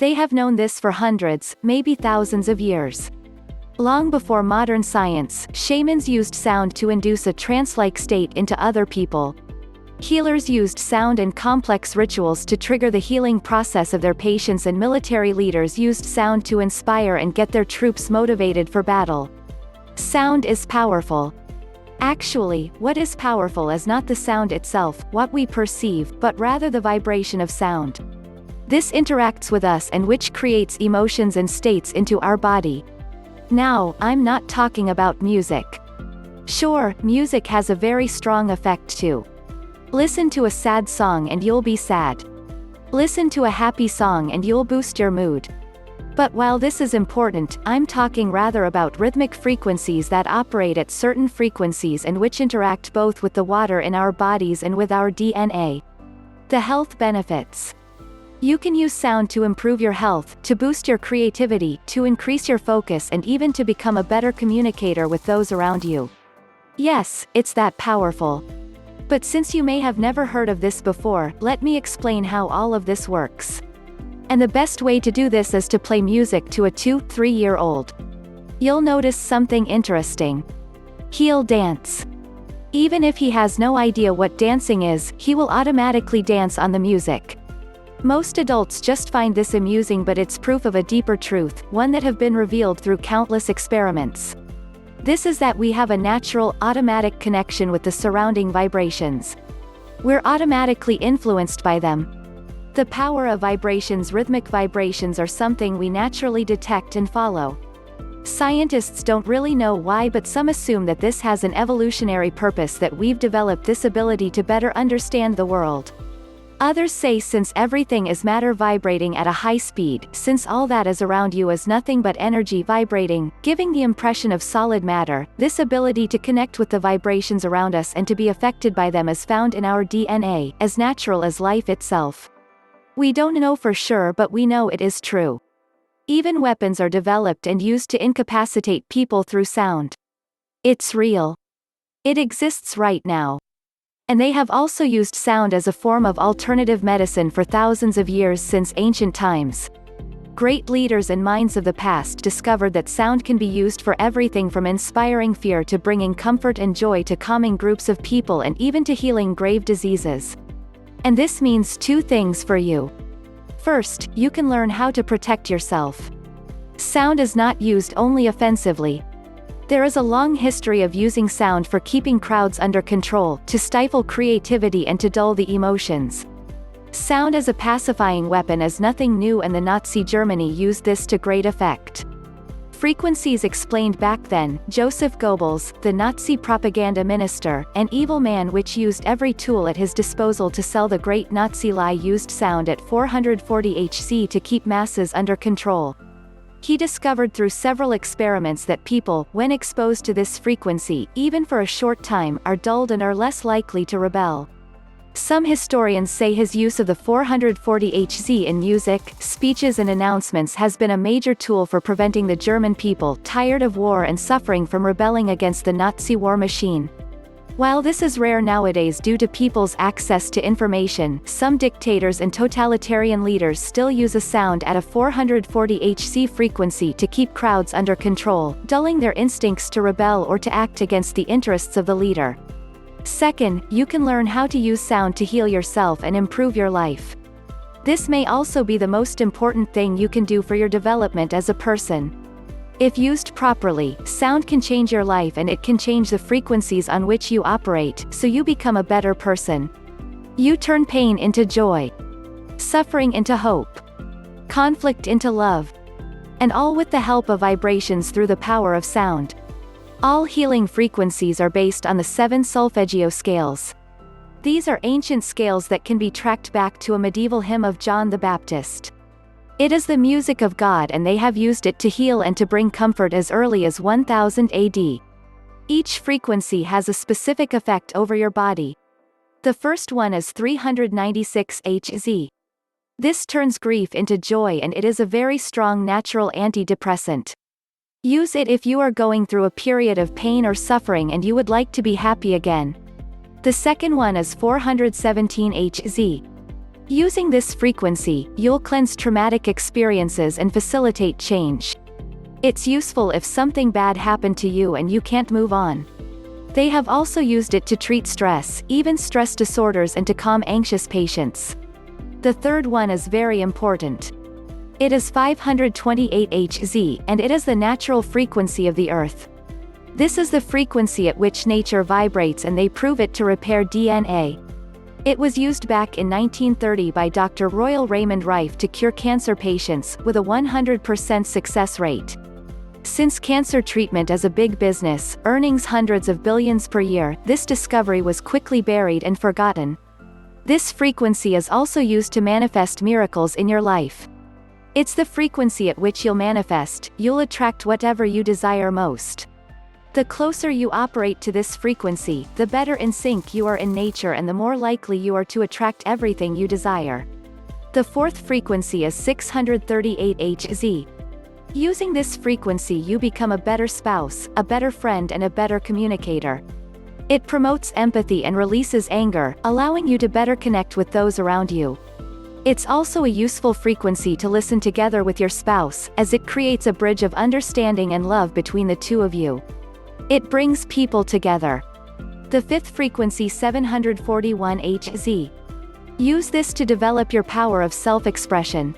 They have known this for hundreds, maybe thousands of years. Long before modern science, shamans used sound to induce a trance-like state into other people. Healers used sound and complex rituals to trigger the healing process of their patients, and military leaders used sound to inspire and get their troops motivated for battle. Sound is powerful. Actually, what is powerful is not the sound itself, what we perceive, but rather the vibration of sound. This interacts with us and which creates emotions and states into our body. Now, I'm not talking about music. Sure, music has a very strong effect too. Listen to a sad song and you'll be sad. Listen to a happy song and you'll boost your mood. But while this is important, I'm talking rather about rhythmic frequencies that operate at certain frequencies and which interact both with the water in our bodies and with our DNA. The health benefits. You can use sound to improve your health, to boost your creativity, to increase your focus, and even to become a better communicator with those around you. Yes, it's that powerful. But since you may have never heard of this before, let me explain how all of this works. And the best way to do this is to play music to a 2-3-year-old. You'll notice something interesting. He'll dance. Even if he has no idea what dancing is, he will automatically dance on the music. Most adults just find this amusing, but it's proof of a deeper truth, one that have been revealed through countless experiments. This is that we have a natural, automatic connection with the surrounding vibrations. We're automatically influenced by them. The power of vibrations. Rhythmic vibrations are something we naturally detect and follow. Scientists don't really know why, but some assume that this has an evolutionary purpose, that we've developed this ability to better understand the world. Others say since everything is matter vibrating at a high speed, since all that is around you is nothing but energy vibrating, giving the impression of solid matter, this ability to connect with the vibrations around us and to be affected by them is found in our DNA, as natural as life itself. We don't know for sure, but we know it is true. Even weapons are developed and used to incapacitate people through sound. It's real. It exists right now. And they have also used sound as a form of alternative medicine for thousands of years, since ancient times. Great leaders and minds of the past discovered that sound can be used for everything from inspiring fear to bringing comfort and joy to calming groups of people and even to healing grave diseases. And this means two things for you. First, you can learn how to protect yourself. Sound is not used only offensively. There is a long history of using sound for keeping crowds under control, to stifle creativity and to dull the emotions. Sound as a pacifying weapon is nothing new, and the Nazi Germany used this to great effect. Frequencies explained back then. Joseph Goebbels, the Nazi propaganda minister, an evil man which used every tool at his disposal to sell the great Nazi lie, used sound at 440 Hz to keep masses under control. He discovered through several experiments that people, when exposed to this frequency, even for a short time, are dulled and are less likely to rebel. Some historians say his use of the 440 Hz in music, speeches and announcements has been a major tool for preventing the German people, tired of war and suffering, from rebelling against the Nazi war machine. While this is rare nowadays due to people's access to information, some dictators and totalitarian leaders still use a sound at a 440 Hz frequency to keep crowds under control, dulling their instincts to rebel or to act against the interests of the leader. Second, you can learn how to use sound to heal yourself and improve your life. This may also be the most important thing you can do for your development as a person. If used properly, sound can change your life, and it can change the frequencies on which you operate, so you become a better person. You turn pain into joy, suffering into hope, conflict into love, and all with the help of vibrations through the power of sound. All healing frequencies are based on the 7 solfeggio scales. These are ancient scales that can be tracked back to a medieval hymn of John the Baptist. It is the music of God, and they have used it to heal and to bring comfort as early as 1000 AD. Each frequency has a specific effect over your body. The first one is 396 Hz. This turns grief into joy, and it is a very strong natural antidepressant. Use it if you are going through a period of pain or suffering and you would like to be happy again. The second one is 417 Hz. Using this frequency, you'll cleanse traumatic experiences and facilitate change. It's useful if something bad happened to you and you can't move on. They have also used it to treat stress, even stress disorders, and to calm anxious patients. The third one is very important. It is 528 Hz, and it is the natural frequency of the Earth. This is the frequency at which nature vibrates, and they prove it to repair DNA. It was used back in 1930 by Dr. Royal Raymond Rife to cure cancer patients, with a 100% success rate. Since cancer treatment is a big business, earnings hundreds of billions per year, this discovery was quickly buried and forgotten. This frequency is also used to manifest miracles in your life. It's the frequency at which you'll manifest, you'll attract whatever you desire most. The closer you operate to this frequency, the better in sync you are in nature, and the more likely you are to attract everything you desire. The fourth frequency is 638 Hz. Using this frequency, you become a better spouse, a better friend, and a better communicator. It promotes empathy and releases anger, allowing you to better connect with those around you. It's also a useful frequency to listen together with your spouse, as it creates a bridge of understanding and love between the two of you. It brings people together. The fifth frequency, 741 Hz. Use this to develop your power of self-expression.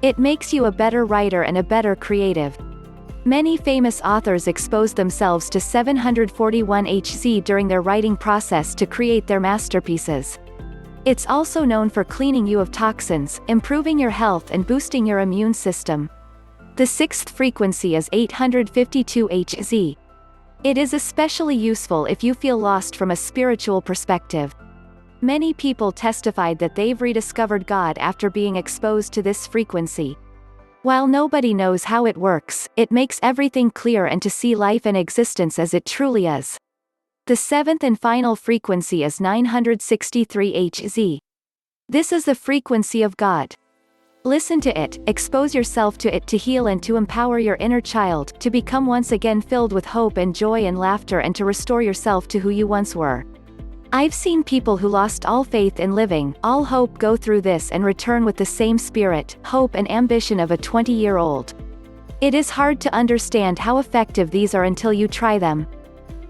It makes you a better writer and a better creative. Many famous authors expose themselves to 741 Hz during their writing process to create their masterpieces. It's also known for cleaning you of toxins, improving your health, and boosting your immune system. The sixth frequency is 852 Hz. It is especially useful if you feel lost from a spiritual perspective. Many people testified that they've rediscovered God after being exposed to this frequency. While nobody knows how it works, it makes everything clear and to see life and existence as it truly is. The seventh and final frequency is 963 Hz. This is the frequency of God. Listen to it, expose yourself to it to heal and to empower your inner child, to become once again filled with hope and joy and laughter, and to restore yourself to who you once were. I've seen people who lost all faith in living, all hope, go through this and return with the same spirit, hope, and ambition of a 20-year-old. It is hard to understand how effective these are until you try them.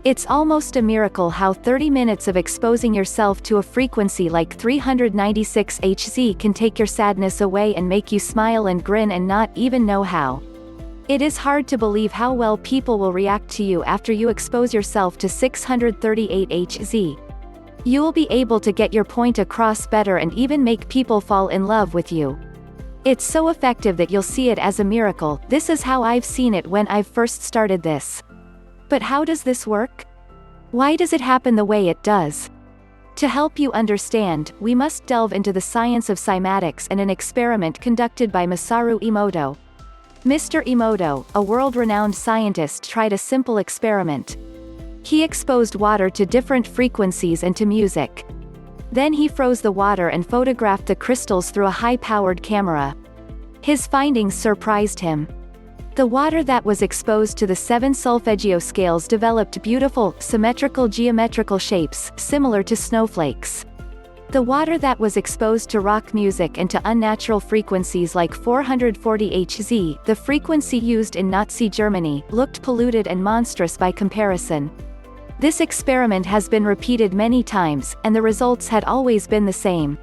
It's almost a miracle how 30 minutes of exposing yourself to a frequency like 396 Hz can take your sadness away and make you smile and grin and not even know how. It is hard to believe how well people will react to you after you expose yourself to 638 Hz. You will be able to get your point across better and even make people fall in love with you. It's so effective that you'll see it as a miracle. This is how I've seen it when I've first started this. But how does this work? Why does it happen the way it does? To help you understand, we must delve into the science of cymatics and an experiment conducted by Masaru Emoto. Mr. Emoto, a world-renowned scientist, tried a simple experiment. He exposed water to different frequencies and to music. Then he froze the water and photographed the crystals through a high-powered camera. His findings surprised him. The water that was exposed to the 7 solfeggio scales developed beautiful, symmetrical geometrical shapes, similar to snowflakes. The water that was exposed to rock music and to unnatural frequencies like 440 Hz, the frequency used in Nazi Germany, looked polluted and monstrous by comparison. This experiment has been repeated many times, and the results had always been the same.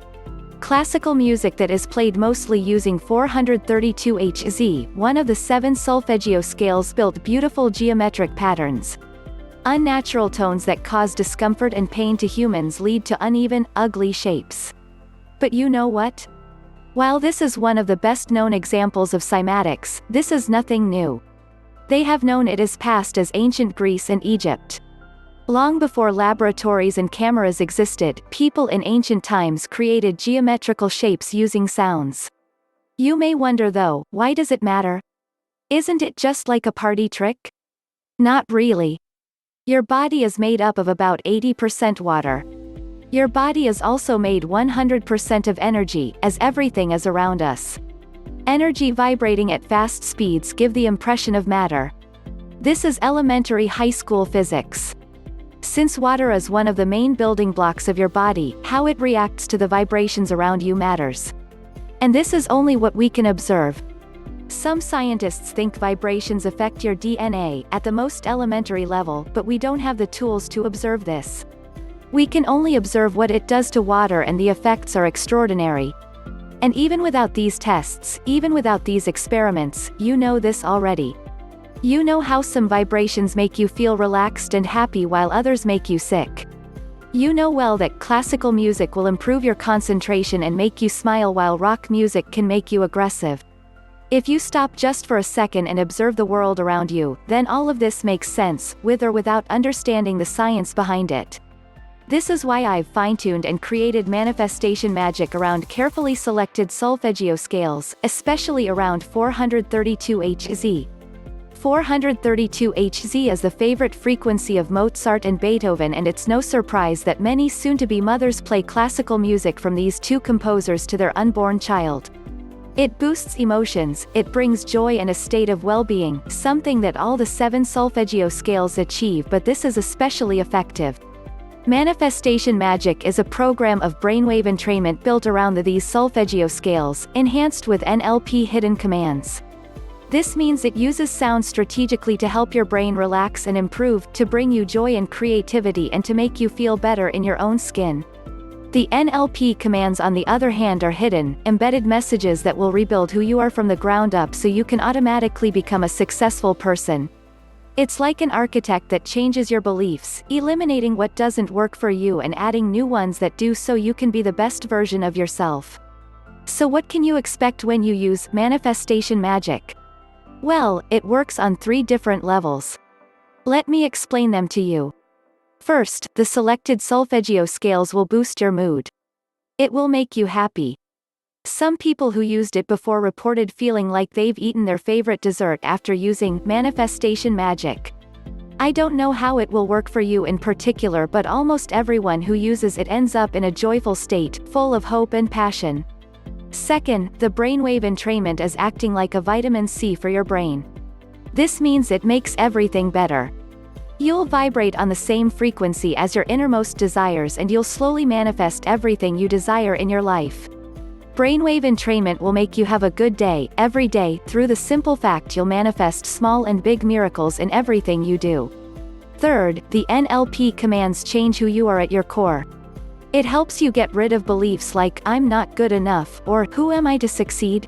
Classical music that is played mostly using 432 Hz, one of the 7 solfeggio scales, built beautiful geometric patterns. Unnatural tones that cause discomfort and pain to humans lead to uneven, ugly shapes. But you know what? While this is one of the best-known examples of cymatics, this is nothing new. They have known it as past as ancient Greece and Egypt. Long before laboratories and cameras existed, people in ancient times created geometrical shapes using sounds. You may wonder though, why does it matter? Isn't it just like a party trick? Not really. Your body is made up of about 80% water. Your body is also made 100% of energy, as everything is around us. Energy vibrating at fast speeds give the impression of matter. This is elementary high school physics. Since water is one of the main building blocks of your body, how it reacts to the vibrations around you matters. And this is only what we can observe. Some scientists think vibrations affect your DNA at the most elementary level, but we don't have the tools to observe this. We can only observe what it does to water, and the effects are extraordinary. And even without these tests, even without these experiments, you know this already. You know how some vibrations make you feel relaxed and happy while others make you sick. You know well that classical music will improve your concentration and make you smile, while rock music can make you aggressive. If you stop just for a second and observe the world around you, then all of this makes sense, with or without understanding the science behind it. This is why I've fine-tuned and created manifestation magic around carefully selected solfeggio scales, especially around 432 Hz. 432 Hz is the favorite frequency of Mozart and Beethoven, and it's no surprise that many soon-to-be mothers play classical music from these two composers to their unborn child. It boosts emotions, it brings joy and a state of well-being, something that all the 7 solfeggio scales achieve, but this is especially effective. Manifestation Magic is a program of brainwave entrainment built around these solfeggio scales, enhanced with NLP hidden commands. This means it uses sound strategically to help your brain relax and improve, to bring you joy and creativity, and to make you feel better in your own skin. The NLP commands, on the other hand, are hidden, embedded messages that will rebuild who you are from the ground up so you can automatically become a successful person. It's like an architect that changes your beliefs, eliminating what doesn't work for you and adding new ones that do, so you can be the best version of yourself. So what can you expect when you use Manifestation Magic? Well, it works on 3 different levels. Let me explain them to you. First, the selected solfeggio scales will boost your mood. It will make you happy. Some people who used it before reported feeling like they've eaten their favorite dessert after using Manifestation Magic. I don't know how it will work for you in particular, but almost everyone who uses it ends up in a joyful state, full of hope and passion. Second, the brainwave entrainment is acting like a vitamin C for your brain. This means it makes everything better. You'll vibrate on the same frequency as your innermost desires, and you'll slowly manifest everything you desire in your life. Brainwave entrainment will make you have a good day, every day, through the simple fact you'll manifest small and big miracles in everything you do. Third, the NLP commands change who you are at your core. It helps you get rid of beliefs like, I'm not good enough, or, who am I to succeed?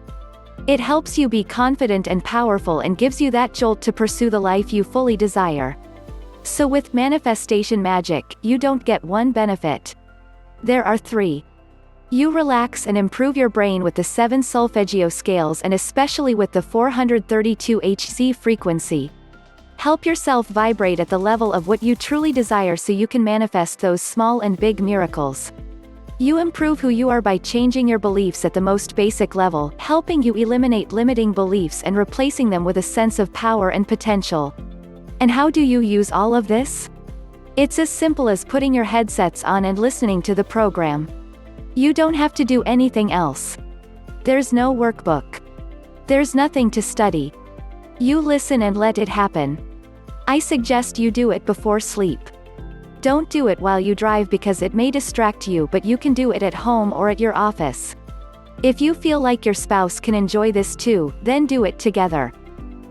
It helps you be confident and powerful and gives you that jolt to pursue the life you fully desire. So with Manifestation Magic, you don't get one benefit. There are 3. You relax and improve your brain with the 7 solfeggio scales, and especially with the 432 Hz frequency. Help yourself vibrate at the level of what you truly desire so you can manifest those small and big miracles. You improve who you are by changing your beliefs at the most basic level, helping you eliminate limiting beliefs and replacing them with a sense of power and potential. And how do you use all of this? It's as simple as putting your headsets on and listening to the program. You don't have to do anything else. There's no workbook. There's nothing to study. You listen and let it happen. I suggest you do it before sleep. Don't do it while you drive because it may distract you, but you can do it at home or at your office. If you feel like your spouse can enjoy this too, then do it together.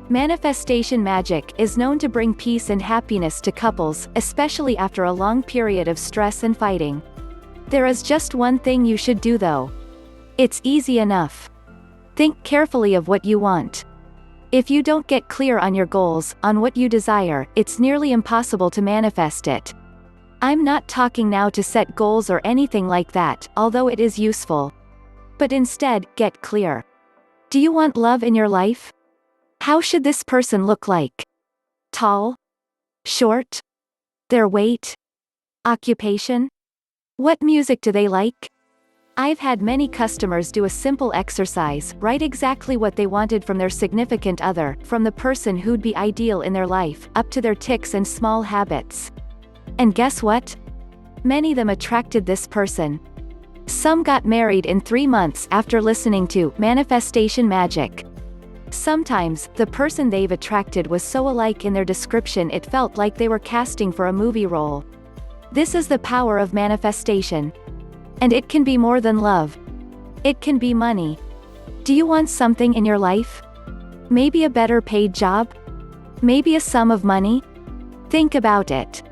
Manifestation Magic is known to bring peace and happiness to couples, especially after a long period of stress and fighting. There is just one thing you should do though. It's easy enough. Think carefully of what you want. If you don't get clear on your goals, on what you desire, it's nearly impossible to manifest it. I'm not talking now to set goals or anything like that, although it is useful. But instead, get clear. Do you want love in your life? How should this person look like? Tall? Short? Their weight? Occupation? What music do they like? I've had many customers do a simple exercise, write exactly what they wanted from their significant other, from the person who'd be ideal in their life, up to their tics and small habits. And guess what? Many of them attracted this person. Some got married in 3 months after listening to Manifestation Magic. Sometimes, the person they've attracted was so alike in their description it felt like they were casting for a movie role. This is the power of manifestation. And it can be more than love. It can be money. Do you want something in your life? Maybe a better paid job? Maybe a sum of money? Think about it.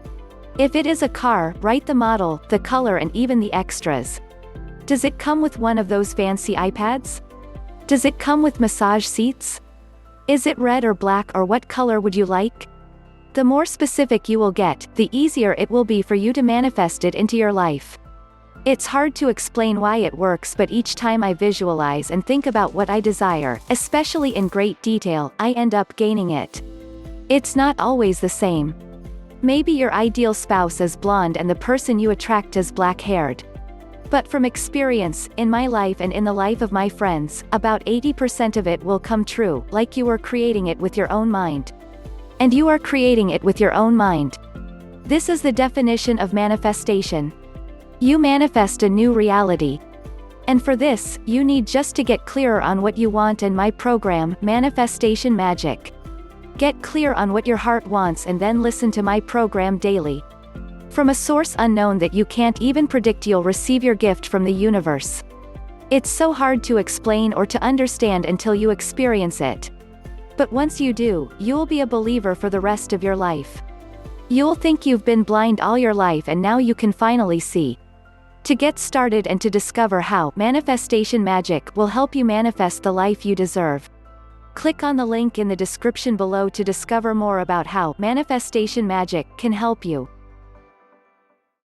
If it is a car, write the model, the color and even the extras. Does it come with one of those fancy iPads? Does it come with massage seats? Is it red or black, or what color would you like? The more specific you will get, the easier it will be for you to manifest it into your life. It's hard to explain why it works, but each time I visualize and think about what I desire, especially in great detail, I end up gaining it. It's not always the same. Maybe your ideal spouse is blonde and the person you attract is black-haired. But from experience, in my life and in the life of my friends, about 80% of it will come true, like you were creating it with your own mind. And you are creating it with your own mind. This is the definition of manifestation. You manifest a new reality. And for this, you need just to get clearer on what you want in my program, Manifestation Magic. Get clear on what your heart wants and then listen to my program daily. From a source unknown that you can't even predict, you'll receive your gift from the universe. It's so hard to explain or to understand until you experience it. But once you do, you'll be a believer for the rest of your life. You'll think you've been blind all your life and now you can finally see. To get started and to discover how, Manifestation Magic will help you manifest the life you deserve. Click on the link in the description below to discover more about how Manifestation Magic can help you.